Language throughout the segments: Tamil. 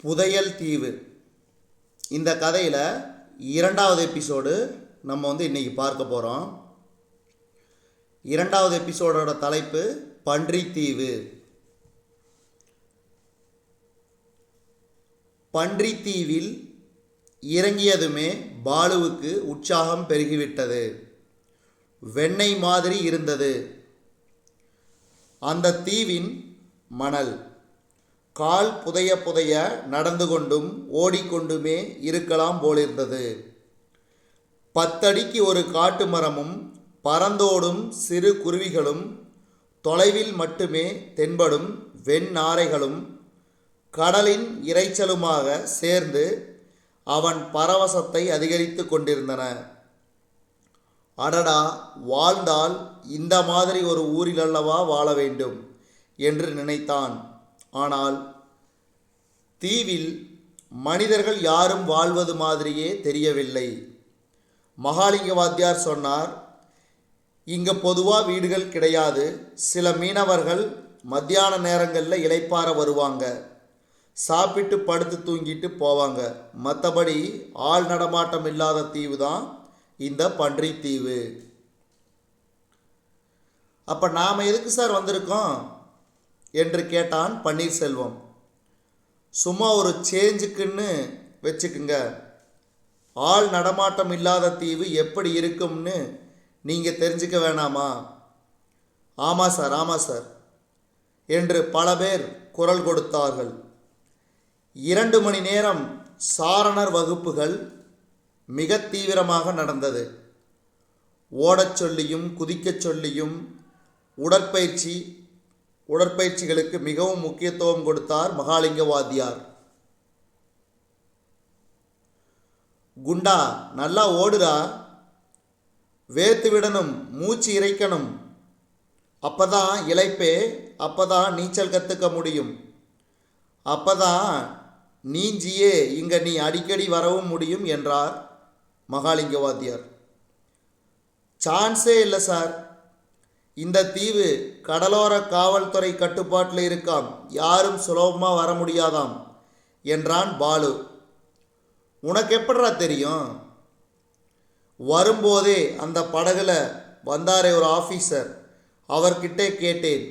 புதையல் தீவு. இந்த கதையில் இரண்டாவது எபிசோடு நம்ம இன்றைக்கி பார்க்க போகிறோம். இரண்டாவது எபிசோடோட தலைப்பு பன்றித்தீவு. பன்றித்தீவில் இறங்கியதுமே பாலுவுக்கு உற்சாகம் பெருகிவிட்டது. வெண்ணெய் மாதிரி இருந்தது அந்த தீவின் மணல். கால் புதைய புதைய நடந்து கொண்டும் ஓடிக்கொண்டுமே இருக்கலாம் போலிருந்தது. 10 அடிக்கு ஒரு காட்டு மரமும் பறந்தோடும் சிறு குருவிகளும் தொலைவில் மட்டுமே தென்படும் வெண்ணாரைகளும் கடலின் இரைச்சலுமாக சேர்ந்து அவன் பரவசத்தை அதிகரித்து கொண்டிருந்தன. அடடா, வாழ்ந்தால் இந்த மாதிரி ஒரு ஊரில் அல்லவா வாழ வேண்டும் என்று நினைத்தான். ஆனால் தீவில் மனிதர்கள் யாரும் வாழ்வது மாதிரியே தெரியவில்லை. மகாலிங்க வாத்தியார் சொன்னார், இங்கே பொதுவாக வீடுகள் கிடையாது. சில மீனவர்கள் மத்தியான நேரங்களில் இளைப்பாற வருவாங்க, சாப்பிட்டு படுத்து தூங்கிட்டு போவாங்க. மற்றபடி ஆள் நடமாட்டம் இல்லாத தீவு தான் இந்த பன்றித்தீவு. அப்போ நாம் எதுக்கு சார் வந்திருக்கோம் என்று கேட்டான் பன்னீர்செல்வம். சும்மா ஒரு சேஞ்சுக்குன்னு வச்சுக்குங்க. ஆள் நடமாட்டம் இல்லாத தீவு எப்படி இருக்கும்னு நீங்கள் தெரிஞ்சுக்க வேணாமா? ஆமாம் சார் என்று பல பேர் குரல் கொடுத்தார்கள். 2 மணி நேரம் சாரணர் வகுப்புகள் மிக தீவிரமாக நடந்தது. ஓடச் சொல்லியும் குதிக்கச் சொல்லியும் உடற்பயிற்சிகளுக்கு மிகவும் முக்கியத்துவம் கொடுத்தார் மகாலிங்க வாத்தியார். குண்டா, நல்லா ஓடுடா, வேர்த்து விடணும், மூச்சு இறைக்கணும், அப்பதான் இளைப்பே, அப்பதான் நீச்சல் கற்றுக்க முடியும், அப்பதான் நீஞ்சியே இங்கே நீ அடிக்கடி வரவும் முடியும் என்றார் மகாலிங்க வாத்தியார். சான்ஸே இல்லை சார், இந்த தீவு கடலோர காவல்துறை கட்டுப்பாட்டில் இருக்காம், யாரும் சுலபமாக வர முடியாதாம் என்றான் பாலு. உனக்கு எப்படிரா தெரியும்? வரும்போதே அந்த படகுல வந்தாரே ஒரு ஆஃபீஸர், அவர்கிட்டே கேட்டேன்.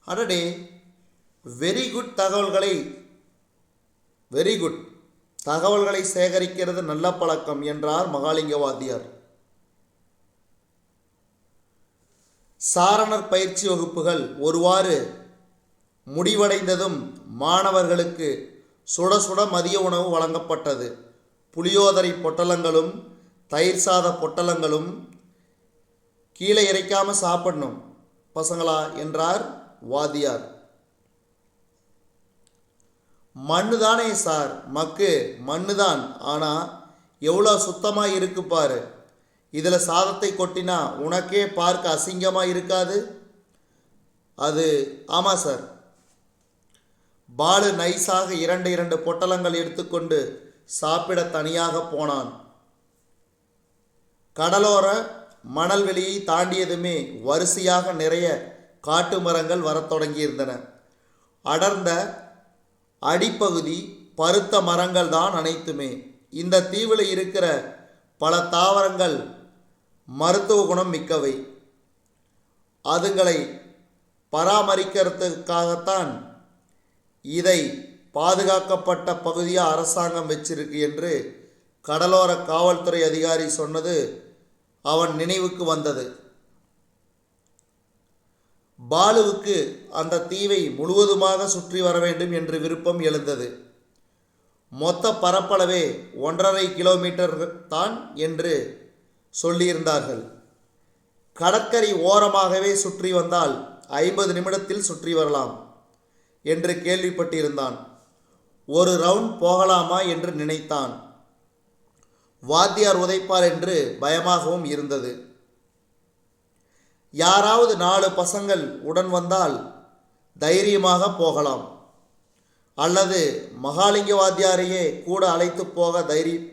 அடடே, வெரி குட் தகவல்களை சேகரிக்கிறது நல்ல பழக்கம் என்றார் மகாலிங்க வாத்தியார். சாரணர் பயிற்சி வகுப்புகள் ஒருவாறு முடிவடைந்ததும் மாணவர்களுக்கு சுட சுட மதிய உணவு வழங்கப்பட்டது. புளியோதரை பொட்டலங்களும் தயிர் சாத பொட்டலங்களும். கீழே இறைக்காமல் சாப்பிடணும் பசங்களா என்றார் வாத்தியார். மண்ணு தானே சார், மக்கு மண்ணு தான், ஆனால் எவ்வளோ சுத்தமாக இருக்கு பாரு. இதில் சாதத்தை கொட்டினா உனக்கே பார்க்க அசிங்கமாக இருக்காது? அது ஆமாம் சார். பாலு நைஸாக 2 பொட்டலங்கள் எடுத்துக்கொண்டு சாப்பிட தனியாக போனான். கடலோர மணல்வெளியை தாண்டியதுமே வரிசையாக நிறைய காட்டு மரங்கள் வரத் தொடங்கியிருந்தன. அடர்ந்த அடிப்பகுதி பருத்த மரங்கள் தான் அனைத்துமே. இந்த தீவில் இருக்கிற பல தாவரங்கள் மருத்துவ குணம் மிக்கவை. அதுங்களை பராமரிக்கிறதுக்காகத்தான் இதை பாதுகாக்கப்பட்ட பகுதியாக அரசாங்கம் வச்சிருக்கு என்று கடலோர காவல்துறை அதிகாரி சொன்னது அவன் நினைவுக்கு வந்தது. பாலுவுக்கு அந்த தீவை முழுவதுமாக சுற்றி வர வேண்டும் என்று விருப்பம் எழுந்தது. மொத்த பரப்பளவே 1.5 கிலோமீட்டர் தான் என்று சொல்லியிருந்தார்கள். கடற்கரை ஓரமாகவே சுற்றி வந்தால் 50 நிமிடத்தில் சுற்றி வரலாம் என்று கேள்விப்பட்டிருந்தான். ஒரு ரவுண்ட் போகலாமா என்று நினைத்தான். வாத்தியார் உதைப்பார் என்று பயமாகவும் இருந்தது. யாராவது 4 பசங்கள் உடன் வந்தால் தைரியமாக போகலாம், அல்லது மகாலிங்க வாத்தியாரையே கூட அழைத்து போக தைரியம்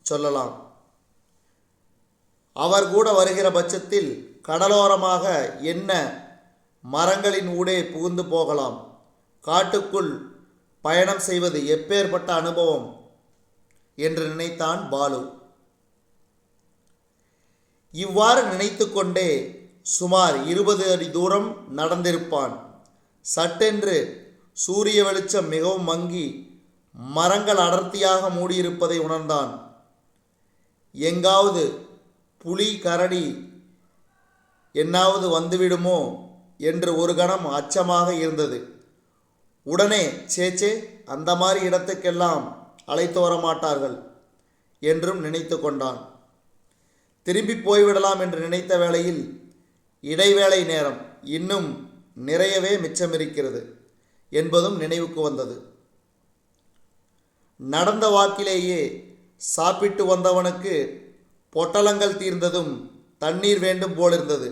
சொல்லலாம். அவர் கூட வருகிற பட்சத்தில் கடலோரமாக என்ன மரங்களின் ஊடே புகுந்து போகலாம். காட்டுக்குள் பயணம் செய்வது எப்பேற்பட்ட அனுபவம் என்று நினைத்தான் பாலு. இவ்வாறு நினைத்து கொண்டே சுமார் 20 அடி தூரம் நடந்திருப்பான். சட்டென்று சூரிய வெளிச்சம் மிகவும் மங்கி மரங்கள் அடர்த்தியாக மூடியிருப்பதை உணர்ந்தான். எங்காவது புலி கரடி என்னாவது வந்துவிடுமோ என்று ஒரு கணம் அச்சமாக இருந்தது. உடனே சேச்சே, அந்த மாதிரி இடத்துக்கெல்லாம் அழைத்து வர மாட்டார்கள் என்றும் நினைத்து கொண்டான். திரும்பி போய்விடலாம் என்று நினைத்த வேளையில் இடைவேளை நேரம் இன்னும் நிறையவே மிச்சமிருக்கிறது என்பதும் நினைவுக்கு வந்தது. நடந்த வாக்கிலேயே சாப்பிட்டு வந்தவனுக்கு பொட்டலங்கள் தீர்ந்ததும் தண்ணீர் வேண்டும் போலிருந்தது.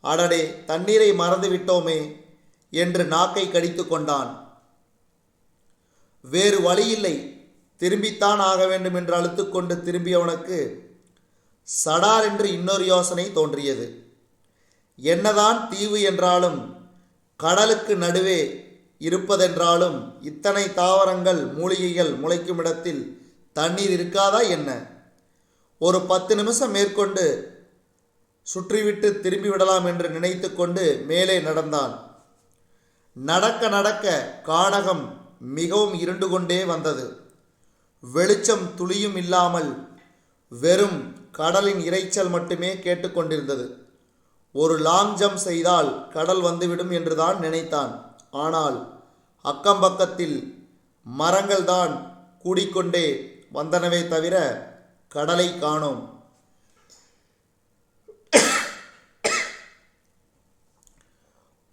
அடடே, தண்ணீரை மறந்து விட்டோமே என்று நாக்கை கடித்து கொண்டான். வேறு வழியில்லை, திரும்பித்தான் ஆக வேண்டும் என்று அழுத்துக்கொண்டு திரும்பியவனுக்கு சடார் என்று இன்னொரு யோசனை தோன்றியது. என்னதான் தீவு என்றாலும் கடலுக்கு நடுவே இருப்பதென்றாலும் இத்தனை தாவரங்கள் மூலிகைகள் முளைக்கும் இடத்தில் தண்ணீர் இருக்காதா என்ன? ஒரு 10 நிமிஷம் மேற்கொண்டு சுற்றிவிட்டு திரும்பிவிடலாம் என்று நினைத்து கொண்டு மேலே நடந்தான். நடக்க நடக்க கானகம் மிகவும் இருண்டு கொண்டே வந்தது. வெளிச்சம் துளியும் இல்லாமல் வெறும் கடலின் இரைச்சல் மட்டுமே கேட்டுக்கொண்டிருந்தது. ஒரு லாங் ஜம்ப் செய்தால் கடல் வந்துவிடும் என்றுதான் நினைத்தான். ஆனால் அக்கம்பக்கத்தில் மரங்கள் தான் கூடிக்கொண்டே வந்தனவே தவிர கடலை காணோம்.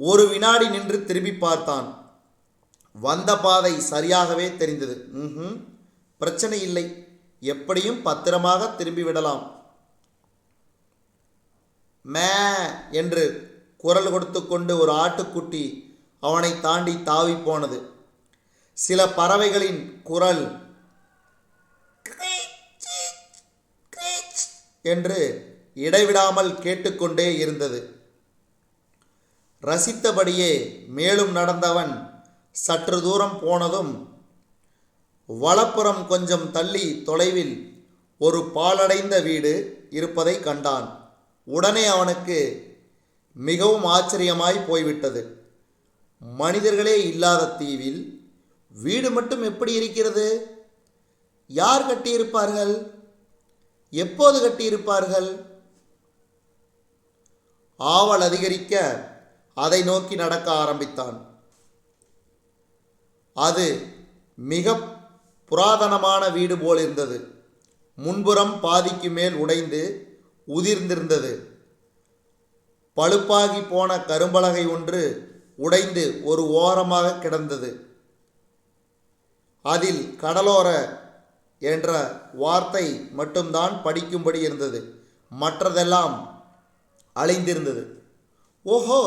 ஒரு வினாடி நின்று திரும்பி பார்த்தான். வந்த பாதை சரியாகவே தெரிந்தது. பிரச்சனை இல்லை, எப்படியும் பத்திரமாக திரும்பிவிடலாம். மே என்று குரல் கொடுத்து கொண்டு ஒரு ஆட்டுக்குட்டி அவனை தாண்டி தாவி போனது. சில பறவைகளின் குரல் என்று இடைவிடாமல் கேட்டுக்கொண்டே இருந்தது. ரசித்தபடியே மேலும் நடந்தவன் சற்று தூரம் போனதும் வலப்புறம் கொஞ்சம் தள்ளி தொலைவில் ஒரு பாழடைந்த வீடு இருப்பதை கண்டான். உடனே அவனுக்கு மிகவும் ஆச்சரியமாய் போய்விட்டது. மனிதர்களே இல்லாத தீவில் வீடு மட்டும் எப்படி இருக்கிறது? யார் கட்டியிருப்பார்கள்? எப்போது கட்டியிருப்பார்கள்? ஆவல் அதிகரிக்க அதை நோக்கி நடக்க ஆரம்பித்தான். அது மிக புராதனமான வீடு போல் இருந்தது. முன்புறம் பாதிக்கு மேல் உடைந்து உதிர்ந்திருந்தது. பழுப்பாகி போன கரும்பலகை ஒன்று உடைந்து ஒரு ஓரமாக கிடந்தது. அதில் கடலோர என்ற வார்த்தை மட்டும்தான் படிக்கும்படி இருந்தது. மற்றதெல்லாம் அழிந்திருந்தது. ஓஹோ,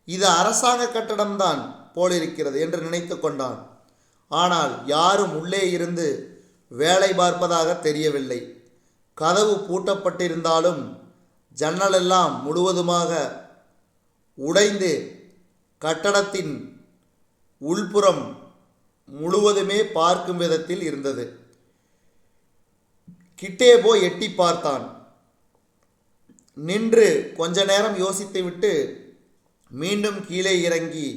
இது அரசாங்க கட்டடம்தான் போலிருக்கிறது என்று நினைத்து கொண்டான். ஆனால் யாரும் உள்ளே இருந்து வேலை பார்ப்பதாக தெரியவில்லை. கதவு பூட்டப்பட்டிருந்தாலும் ஜன்னலெல்லாம் முழுவதுமாக உடைந்து கட்டடத்தின் உள்புறம் முழுவதுமே பார்க்கும் விதத்தில் இருந்தது. கிட்டே போய் எட்டி பார்த்தான். நின்று கொஞ்ச நேரம் யோசித்துவிட்டு மீண்டும் கீழே இறங்கி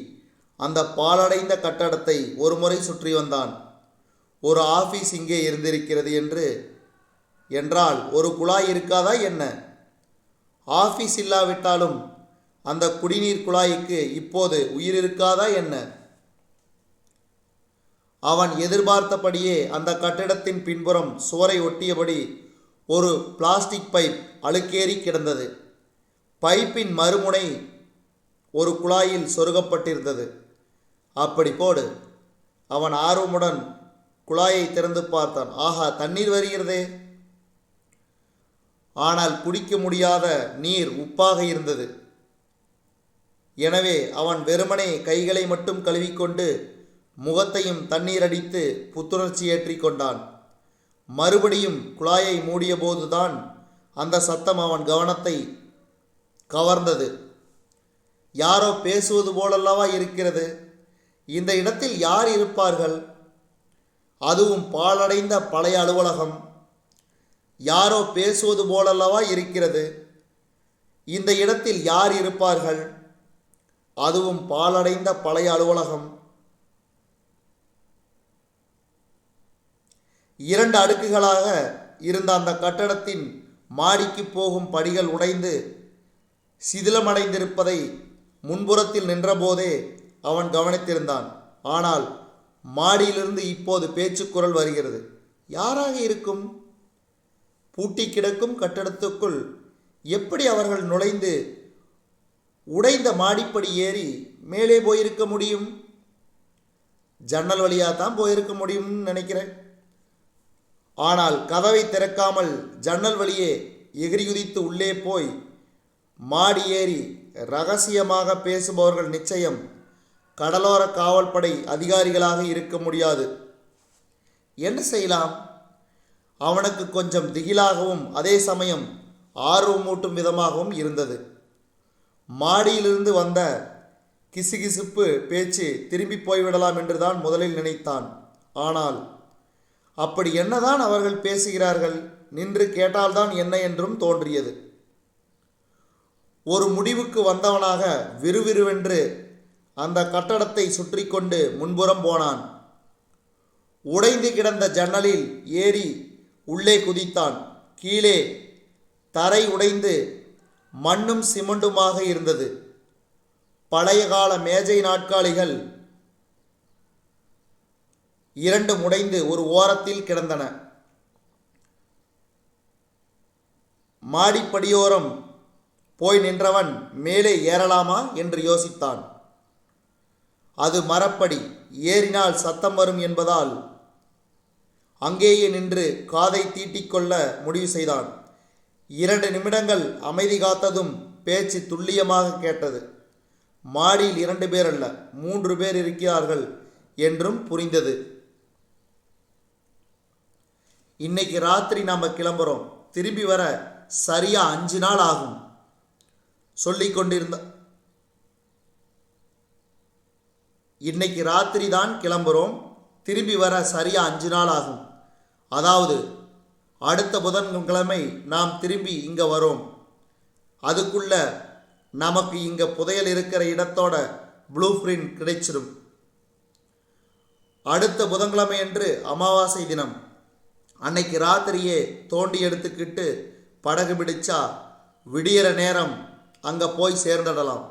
அந்த பாழடைந்த கட்டடத்தை ஒரு முறை சுற்றி வந்தான். ஒரு ஆபீஸ் இங்கே இருந்திருக்கிறது என்றால் ஒரு குழாய் இருக்காதா என்ன? ஆபீஸ் இல்லாவிட்டாலும் அந்த குடிநீர் குழாய்க்கு இப்போது உயிர் இருக்காதா என்ன? அவன் எதிர்பார்த்தபடியே அந்த கட்டிடத்தின் பின்புறம் சுவரை ஒட்டியபடி ஒரு பிளாஸ்டிக் பைப் அழுக்கேறி கிடந்தது. பைப்பின் மறுமுனை ஒரு குழாயில் சொருகப்பட்டிருந்தது. அப்படி போடு. அவன் ஆர்வமுடன் குழாயை திறந்து பார்த்தான். ஆஹா, தண்ணீர் வருகிறதே! ஆனால் குடிக்க முடியாத நீர் உப்பாக இருந்தது. எனவே அவன் வெறுமனே கைகளை மட்டும் கழுவிக்கொண்டு முகத்தையும் தண்ணீர் அடித்து புத்துணர்ச்சி ஏற்றி கொண்டான். மறுபடியும் குழாயை மூடிய போதுதான் அந்த சத்தம் அவன் கவனத்தை கவர்ந்தது. யாரோ பேசுவது போலல்லவா இருக்கிறது. இந்த இடத்தில் யார் இருப்பார்கள்? அதுவும் பாழடைந்த பழைய அலுவலகம். யாரோ பேசுவது போலல்லவா இருக்கிறது. இந்த இடத்தில் யார் இருப்பார்கள்? அதுவும் பாழடைந்த பழைய அலுவலகம். 2 அடுக்குகளாக இருந்த அந்த கட்டடத்தின் மாடிக்கு போகும் படிகள் உடைந்து சிதிலமடைந்திருப்பதை முன்புறத்தில் நின்றபோதே அவன் கவனித்திருந்தான். ஆனால் மாடியிலிருந்து இப்போது பேச்சுக்குரல் வருகிறது. யாராக இருக்கும்? பூட்டி கிடக்கும் கட்டடத்துக்குள் எப்படி அவர்கள் நுழைந்து உடைந்த மாடிப்படி ஏறி மேலே போயிருக்க முடியும்? ஜன்னல் வழியாக தான் போயிருக்க முடியும்னு நினைக்கிறேன். ஆனால் கதவை திறக்காமல் ஜன்னல் வழியே எகிரி குதித்து உள்ளே போய் மாடி ஏறி ரகசியமாக பேசுபவர்கள் நிச்சயம் கடலோர காவல்படை அதிகாரிகளாக இருக்க முடியாது. என்ன செய்யலாம்? அவனுக்கு கொஞ்சம் திகிலாகவும் அதே சமயம் ஆர்வமூட்டும் விதமாகவும் இருந்தது. மாடியிலிருந்து வந்த கிசுகிசுப்பு பேச்சு திரும்பி போய்விடலாம் என்றுதான் முதலில் நினைத்தான். ஆனால் அப்படி என்னதான் அவர்கள் பேசுகிறார்கள்? நின்று கேட்டால்தான் என்ன என்றும் தோன்றியது. ஒரு முடிவுக்கு வந்தவனாக விறுவிறுவென்று அந்த கட்டடத்தை சுற்றி கொண்டு முன்புறம் போனான். உடைந்து கிடந்த ஜன்னலில் ஏறி உள்ளே குதித்தான். கீழே தரை உடைந்து மண்ணும் சிமெண்டுமாக இருந்தது. பழைய கால மேஜை நாற்காலிகள் 2 உடைந்து ஒரு ஓரத்தில் கிடந்தன. மாடிப்படியோரம் போய் நின்றவன் மேலே ஏறலாமா என்று யோசித்தான். அது மரப்படி, ஏறினால் சத்தம் வரும் என்பதால் அங்கேயே நின்று காதை தீட்டிக்கொள்ள முடிவு செய்தான். 2 நிமிடங்கள் அமைதி காத்ததும் பேச்சு துல்லியமாக கேட்டது. மாடியில் 2 பேர் அல்ல, 3 பேர் இருக்கிறார்கள் என்றும் புரிந்தது. இன்னைக்கு ராத்திரி நாம் கிளம்புறோம், திரும்பி வர சரியா 5 நாள் ஆகும் சொல்லிக் கொண்டிருந்த இன்னைக்கு ராத்திரி தான் கிளம்புறோம், திரும்பி வர சரியா 5 நாள் ஆகும். அதாவது அடுத்த புதன்கிழமை நாம் திரும்பி இங்கே வரோம். அதுக்குள்ள நமக்கு இங்கே புதையல் இருக்கிற இடத்தோட ப்ளூ பிரிண்ட் கிடைச்சிடும். அடுத்த புதன்கிழமை என்று அமாவாசை தினம். அன்னைக்கு ராத்திரியே தோண்டி எடுத்துக்கிட்டு படகு பிடிச்சா விடியற நேரம் அங்கே போய் சேர்ந்துடலாம்.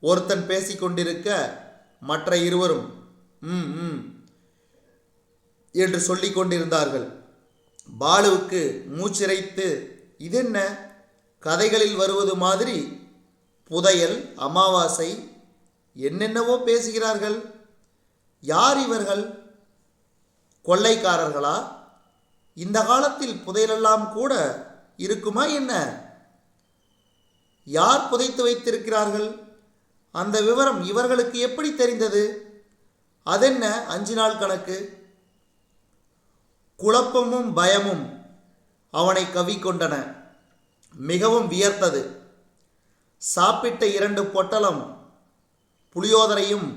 ஒருத்தன் பேசிக்கொண்டிருக்க மற்ற இருவரும் என்று சொல்லி கொண்டிருந்தார்கள். பாலுவுக்கு மூச்சிறைத்து, இதென்ன கதைகளில் வருவது மாதிரி புதையல், அமாவாசை, என்னென்னவோ பேசுகிறார்கள். யார் இவர்கள்? கொள்ளைக்காரர்களா? இந்த காலத்தில் புதையலெல்லாம் கூட இருக்குமா என்ன? யார் புதைத்து வைத்திருக்கிறார்கள்? அந்த விவரம் இவர்களுக்கு எப்படி தெரிந்தது? அதென்ன 5 நாள் கணக்கு? குழப்பமும் பயமும் அவனை கவ்விக்கொண்டன. மிகவும் வியர்த்தது. சாப்பிட்ட 2 பொட்டலம் புளியோதரையும்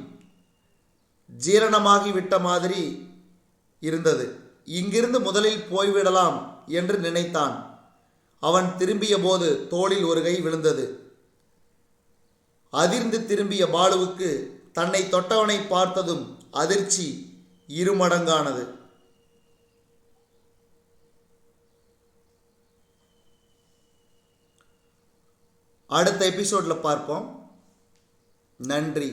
ஜீரணமாகிவிட்ட மாதிரி இருந்தது. இங்கிருந்து முதலில் போய்விடலாம் என்று நினைத்தான். அவன் திரும்பிய போது தோளில் ஒரு கை விழுந்தது. அதிர்ந்து திரும்பிய பாலுவுக்கு தன்னை தொட்டவனை பார்த்ததும் அதிர்ச்சி 2 மடங்கானது. அடுத்த எபிசோடில் பார்ப்போம். நன்றி.